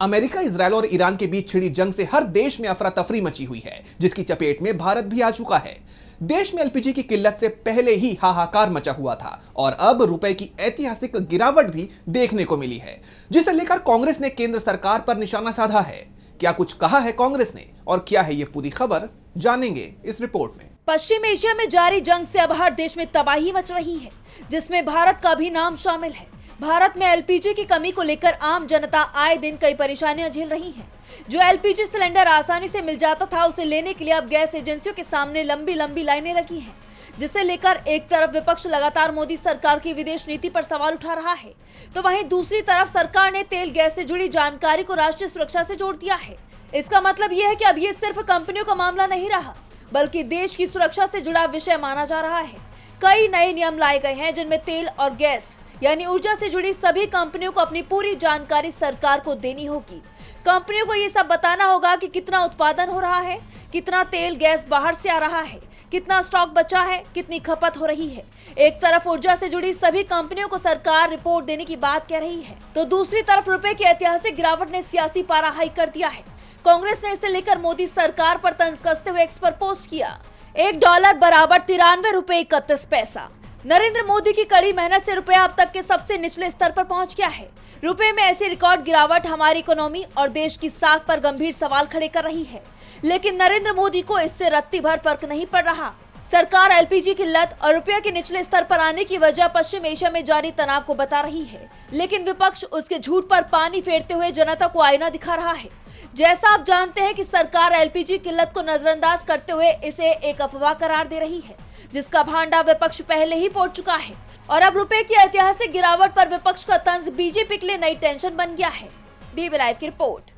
America, Israel और Iran के बीच छिड़ी जंग से हर देश में अफरा तफरी मची हुई है, जिसकी चपेट में भारत भी आ चुका है। देश में एलपीजी की किल्लत से पहले ही हाहाकार मचा हुआ था और अब रुपए की ऐतिहासिक गिरावट भी देखने को मिली है, जिसे लेकर कांग्रेस ने केंद्र सरकार पर निशाना साधा है। क्या कुछ कहा है कांग्रेस ने और क्या है ये पूरी खबर, जानेंगे इस रिपोर्ट में। पश्चिम एशिया में जारी जंग से अब हर देश में तबाही मच रही है, जिसमें भारत का भी नाम शामिल है। भारत में एलपीजी की कमी को लेकर आम जनता आए दिन कई परेशानियां झेल रही है। जो एलपीजी सिलेंडर आसानी से मिल जाता था, उसे लेने के लिए अब गैस एजेंसियों के सामने लंबी लंबी लाइनें लगी हैं, जिसे लेकर एक तरफ विपक्ष लगातार मोदी सरकार की विदेश नीति पर सवाल उठा रहा है, तो वहीं दूसरी तरफ सरकार ने तेल गैस से जुड़ी जानकारी को राष्ट्रीय सुरक्षा से जोड़ दिया है। इसका मतलब यह है कि अब ये सिर्फ कंपनियों का मामला नहीं रहा, बल्कि देश की सुरक्षा से जुड़ा विषय माना जा रहा है। कई नए नियम लाए गए हैं, जिनमें तेल और गैस यानी ऊर्जा से जुड़ी सभी कंपनियों को अपनी पूरी जानकारी सरकार को देनी होगी। कंपनियों को ये सब बताना होगा कि कितना उत्पादन हो रहा है, कितना तेल गैस बाहर से आ रहा है, कितना स्टॉक बचा है, कितनी खपत हो रही है। एक तरफ ऊर्जा से जुड़ी सभी कंपनियों को सरकार रिपोर्ट देने की बात कह रही है, तो दूसरी तरफ रुपए की ऐतिहासिक गिरावट ने सियासी पारा हाई कर दिया है। कांग्रेस ने इसे लेकर मोदी सरकार पर तंज कसते हुए एक्स पर पोस्ट किया। $1 बराबर 93 रुपए 31 पैसा। नरेंद्र मोदी की कड़ी मेहनत से रुपया अब तक के सबसे निचले स्तर पर पहुंच गया है। रुपए में ऐसी रिकॉर्ड गिरावट हमारी इकोनॉमी और देश की साख पर गंभीर सवाल खड़े कर रही है, लेकिन नरेंद्र मोदी को इससे रत्ती भर फर्क नहीं पड़ रहा। सरकार एलपीजी किल्लत और रुपया के निचले स्तर पर आने की वजह पश्चिम एशिया में जारी तनाव को बता रही है, लेकिन विपक्ष उसके झूठ पर पानी फेरते हुए जनता को आईना दिखा रहा है। जैसा आप जानते हैं कि सरकार एलपीजी किल्लत को नजरअंदाज करते हुए इसे एक अफवाह करार दे रही है, जिसका भांडा विपक्ष पहले ही फोड़ चुका है और अब रुपए की ऐतिहासिक गिरावट पर विपक्ष का तंज बीजेपी के लिए नई टेंशन बन गया है। डीबी लाइव की रिपोर्ट।